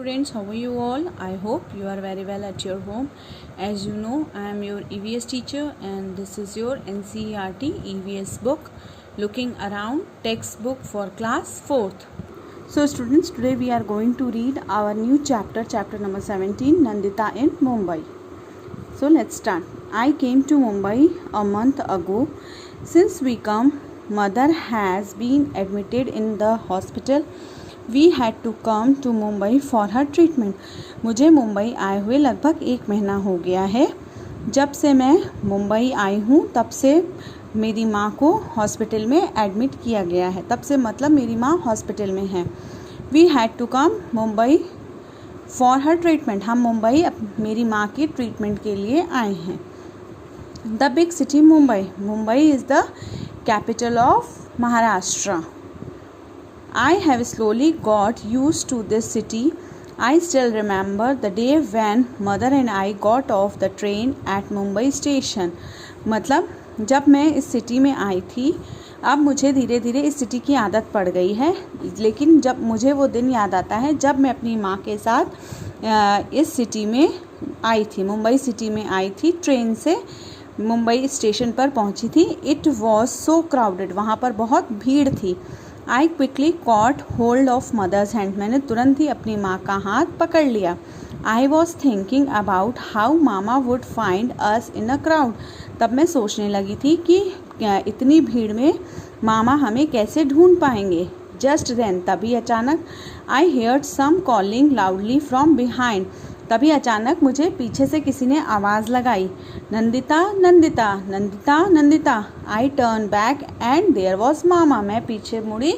Students, how are you all? I hope you are very well at your home. As you know, I am your EVS teacher and this is your NCERT EVS book, Looking Around textbook for class 4th. So students, today we are going to read our new chapter number 17, Nandita in Mumbai. So let's start. I came to Mumbai a month ago. Since we come, mother has been admitted in the hospital. We had to come to Mumbai for her treatment. मुझे मुंबई आए हुए लगभग 1 महीना हो गया है. जब से मैं मुंबई आई हूँ तब से मेरी माँ को हॉस्पिटल में एडमिट किया गया है. तब से मतलब मेरी माँ हॉस्पिटल में है. We had to come Mumbai for her treatment. हम मुंबई मेरी माँ की ट्रीटमेंट के लिए आए हैं. The big city Mumbai. Mumbai is the capital of Maharashtra. I have slowly got used to this city. I still remember the day when mother and I got off the train at Mumbai station. मतलब जब मैं इस city में आई थी, अब मुझे धीरे धीरे इस सिटी की आदत पड़ गई है. लेकिन जब मुझे वो दिन याद आता है जब मैं अपनी माँ के साथ इस सिटी में आई थी, मुंबई सिटी में आई थी. ट्रेन से मुंबई स्टेशन पर पहुँची थी. It was so crowded. वहाँ पर बहुत भीड़ थी. I quickly caught hold of mother's hand. मैंने तुरंत ही अपनी माँ का हाथ पकड़ लिया. I was thinking about how mama would find us in a crowd. तब मैं सोचने लगी थी कि इतनी भीड़ में मामा हमें कैसे ढूंढ पाएंगे. जस्ट देन, तभी अचानक, I heard some calling loudly from behind. तभी अचानक मुझे पीछे से किसी ने आवाज़ लगाई, Nandita Nandita Nandita Nandita. I turn back and there was mama. मैं पीछे मुड़ी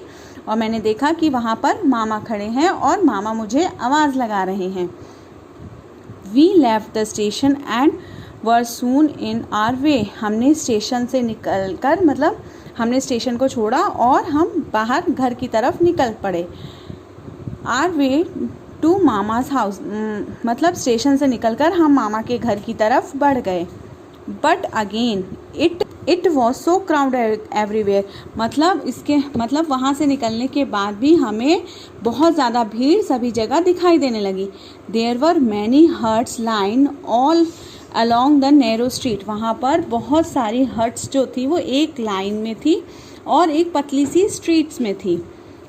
और मैंने देखा कि वहाँ पर मामा खड़े हैं और मामा मुझे आवाज़ लगा रहे हैं. We left the station and were soon in our way. हमने स्टेशन से निकल कर मतलब हमने स्टेशन को छोड़ा और हम बाहर घर की तरफ निकल पड़े. Our way to mama's house. मतलब स्टेशन से निकलकर हम मामा के घर की तरफ बढ़ गए. But again it was so crowded everywhere. मतलब वहाँ से निकलने के बाद भी हमें बहुत ज़्यादा भीड़ सभी जगह दिखाई देने लगी. There were many huts line all along the narrow street. वहाँ पर बहुत सारी हट्स जो थी वो एक लाइन में थी और एक पतली सी स्ट्रीट्स में थी,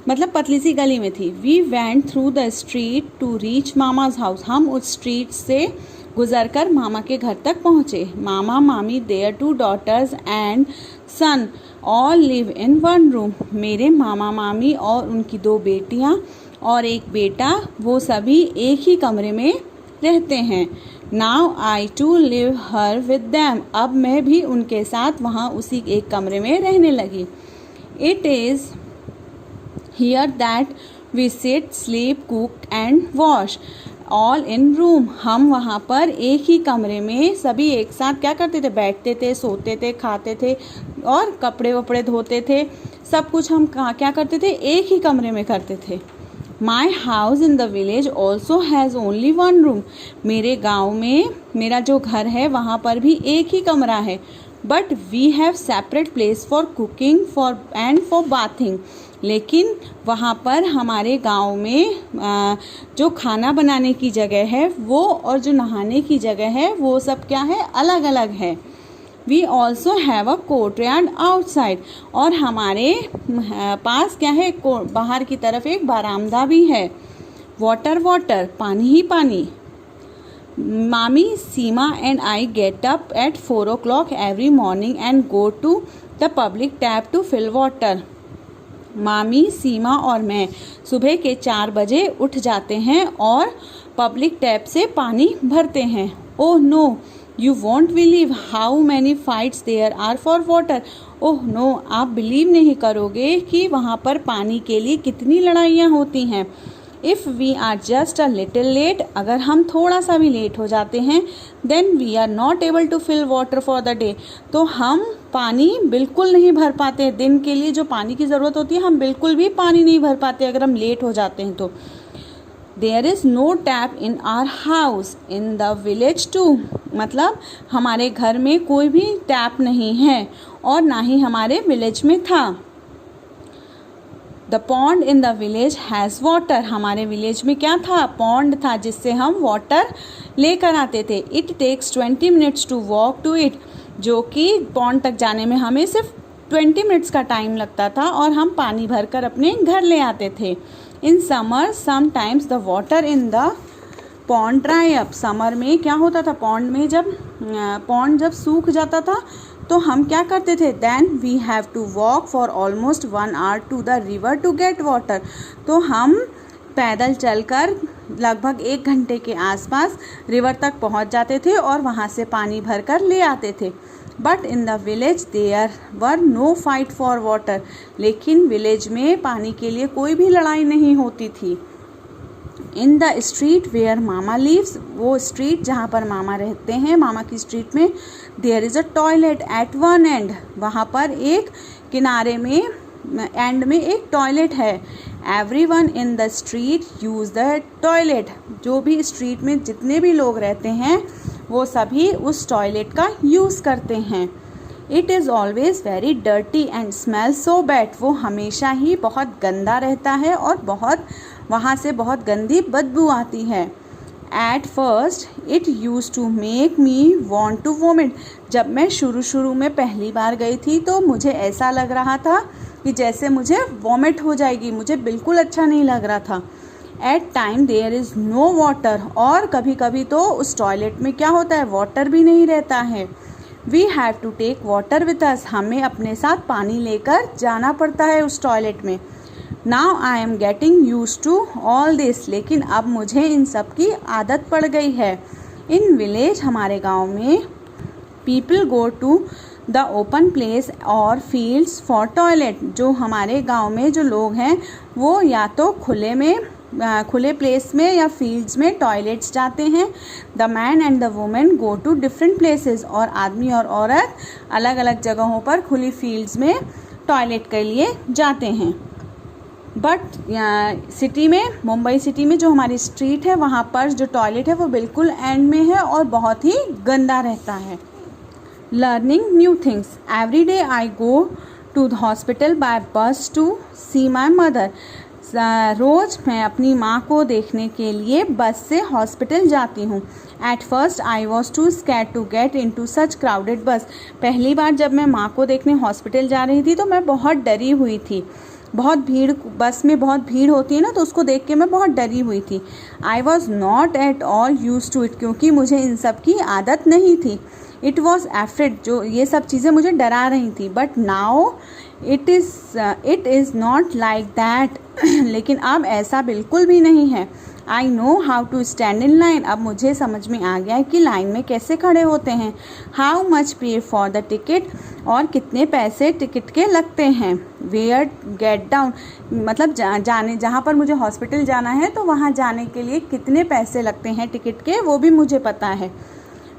मतलब पतली सी गली में थी. We went through the street to reach mama's house. हम उस स्ट्रीट से गुजरकर मामा के घर तक पहुँचे. Mama mami there 2 daughters and son all live in 1 room. मेरे मामा मामी और उनकी 2 बेटियाँ और एक बेटा, वो सभी एक ही कमरे में रहते हैं. Now I too live here with them. अब मैं भी उनके साथ वहाँ उसी एक कमरे में रहने लगी. It is here that we sit, sleep, cook and wash all in room. हम वहाँ पर एक ही कमरे में सभी एक साथ क्या करते थे, बैठते थे, सोते थे, खाते थे और कपड़े वपड़े धोते थे. सब कुछ हम क्या करते थे, एक ही कमरे में करते थे. My house in the village also has only 1 room. मेरे गांव में मेरा जो घर है वहाँ पर भी एक ही कमरा है. But we have separate place for cooking and for bathing. लेकिन वहाँ पर हमारे गांव में जो खाना बनाने की जगह है वो और जो नहाने की जगह है वो सब क्या है, अलग अलग है. We also have a courtyard outside. और हमारे पास क्या है, बाहर की तरफ एक बरामदा भी है. वाटर वाटर, पानी ही पानी. Mami Seema and I get up at 4 o'clock every morning and go to the public tap to fill water. मामी सीमा और मैं सुबह के 4 बजे उठ जाते हैं और पब्लिक टैप से पानी भरते हैं. Oh no, you won't believe how many fights there are for water. Oh no, आप बिलीव नहीं करोगे कि वहाँ पर पानी के लिए कितनी लड़ाइयाँ होती हैं. If we are just a little late. अगर हम थोड़ा सा भी लेट हो जाते हैं, then we are not able to fill water for the day. तो हम पानी बिल्कुल नहीं भर पाते. दिन के लिए जो पानी की ज़रूरत होती है हम बिल्कुल भी पानी नहीं भर पाते अगर हम लेट हो जाते हैं तो. There is no tap in our house in the village too. मतलब हमारे घर में कोई भी टैप नहीं है और ना ही हमारे विलेज में था. The pond in the village has water, हमारे विलेज में क्या था, पॉन्ड था जिससे हम वाटर लेकर आते थे। It takes 20 minutes to walk to it, जो कि पॉन्ड तक जाने में हमें सिर्फ 20 मिनट्स का टाइम लगता था और हम पानी भरकर अपने घर ले आते थे। In summer sometimes the water in the pond dry up, summer में क्या होता था, पॉन्ड जब सूख जाता था तो हम क्या करते थे, then we have to walk for almost 1 hour to the river to get water, तो हम पैदल चलकर लगभग 1 घंटे के आसपास रिवर तक पहुंच जाते थे और वहां से पानी भरकर ले आते थे। But in the village there were no fight for water, लेकिन विलेज में पानी के लिए कोई भी लड़ाई नहीं होती थी। In the street where mama lives, वो स्ट्रीट जहाँ पर मामा रहते हैं, मामा की स्ट्रीट में, there is a toilet at one end, वहाँ पर एक किनारे में एंड में एक टॉयलेट है। Everyone in the street use the toilet, जो भी स्ट्रीट में जितने भी लोग रहते हैं वो सभी उस टॉयलेट का यूज़ करते हैं। It is always very dirty and smell so bad, वो हमेशा ही बहुत गंदा रहता है और वहाँ से बहुत गंदी बदबू आती है। At first it use to make me want to vomit, जब मैं शुरू में पहली बार गई थी तो मुझे ऐसा लग रहा था कि जैसे मुझे वॉमिट हो जाएगी, मुझे बिल्कुल अच्छा नहीं लग रहा था। At time there is no water, और कभी कभी तो उस टॉयलेट में क्या होता है, वाटर भी नहीं रहता है। We have to take water with us, हमें अपने साथ पानी लेकर जाना पड़ता है उस टॉयलेट में। Now I am getting use to all this, लेकिन अब मुझे इन सब की आदत पड़ गई है। इन विलेज, हमारे गांव में, people go to the open place और फील्ड्स फॉर टॉयलेट, जो हमारे गांव में जो लोग हैं वो या तो खुले प्लेस में या फील्ड्स में टॉयलेट्स जाते हैं। The man and the women go to different places, और आदमी और औरत अलग अलग जगहों पर खुली फील्ड्स में टॉयलेट के लिए जाते हैं। बट सिटी में, मुंबई सिटी में जो हमारी स्ट्रीट है वहाँ पर जो टॉयलेट है वो बिल्कुल एंड में है और बहुत ही गंदा रहता है। Learning new things, every day I go to the hospital by bus to see my mother, रोज़ मैं अपनी माँ को देखने के लिए बस से हॉस्पिटल जाती हूँ। At first I was too scared to get in to such crowded bus, पहली बार जब मैं माँ को देखने हॉस्पिटल जा रही थी तो मैं बहुत डरी हुई थी, बहुत भीड़, बस में बहुत भीड़ होती है ना, तो उसको देख के मैं बहुत डरी हुई थी। I was not at all use to it, क्योंकि मुझे इन सब की आदत नहीं थी। इट वॉज एफ्रेड, जो ये सब चीज़ें मुझे डरा रही थी। But now it is not like that, लेकिन अब ऐसा बिल्कुल भी नहीं है। I know how to stand in line, अब मुझे समझ में आ गया है कि लाइन में कैसे खड़े होते हैं। हाउ मच पे फॉर द टिकट, और कितने पैसे टिकट के लगते हैं। वेयर गेट डाउन, मतलब जहाँ पर मुझे हॉस्पिटल जाना है तो वहाँ जाने के लिए कितने पैसे लगते हैं टिकट के, वो भी मुझे पता है।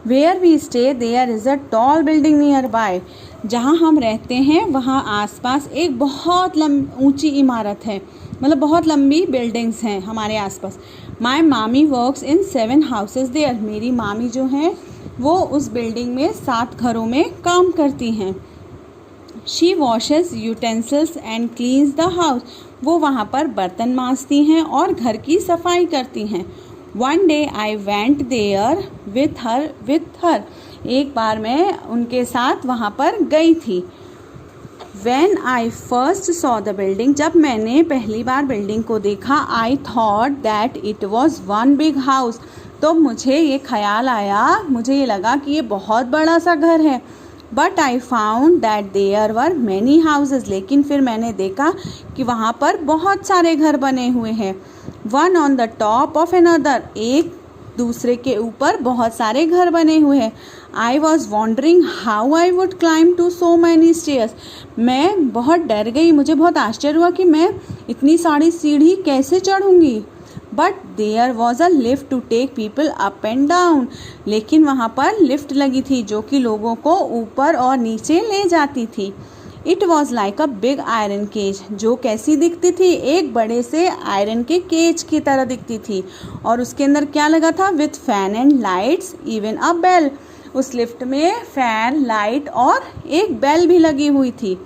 Where we stay there is a tall building nearby, जहाँ हम रहते हैं वहाँ आसपास एक बहुत ऊंची इमारत है, मतलब बहुत लंबी बिल्डिंग्स हैं हमारे आसपास। माई मामी वर्क्स इन 7 हाउसेज देयर, मेरी मामी जो हैं वो उस बिल्डिंग में 7 घरों में काम करती हैं। She washes utensils and cleans the house, वो वहाँ पर बर्तन मांजती हैं और घर की सफाई करती हैं। One day I went there with her, एक बार मैं उनके साथ वहाँ पर गई थी। When I first saw the building, जब मैंने पहली बार बिल्डिंग को देखा, I thought that it was one big house, तो मुझे ये ख्याल आया, मुझे ये लगा कि ये बहुत बड़ा सा घर है। But I found that there were many houses, लेकिन फिर मैंने देखा कि वहाँ पर बहुत सारे घर बने हुए हैं। One on the top of another, एक दूसरे के ऊपर बहुत सारे घर बने हुए हैं। I was wondering how I would climb to so many stairs, मैं बहुत डर गई, मुझे बहुत आश्चर्य हुआ कि मैं इतनी सारी सीढ़ी कैसे चढ़ूँगी। But there was a lift to take people up and down, लेकिन वहाँ पर लिफ्ट लगी थी जो कि लोगों को ऊपर और नीचे ले जाती थी। It was like a big iron cage, जो कैसी दिखती थी, एक बड़े से आयरन के केज की तरह दिखती थी, और उसके अंदर क्या लगा था, with fan and lights even a bell, उस लिफ्ट में फैन, लाइट और एक बेल भी लगी हुई थी।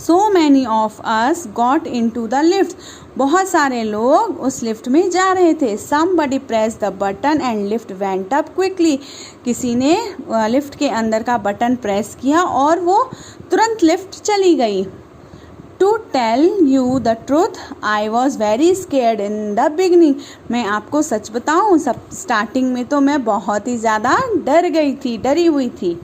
So many of us got into the lift. बहुत सारे लोग उस लिफ्ट में जा रहे थे. Somebody pressed the button and lift went up quickly. किसी ने लिफ्ट के अंदर का बटन प्रेस किया और वो तुरंत लिफ्ट चली गई. To tell you the truth, I was very scared in the beginning. मैं आपको सच बताऊं, स्टार्टिंग में तो मैं बहुत ही ज़्यादा डरी हुई थी.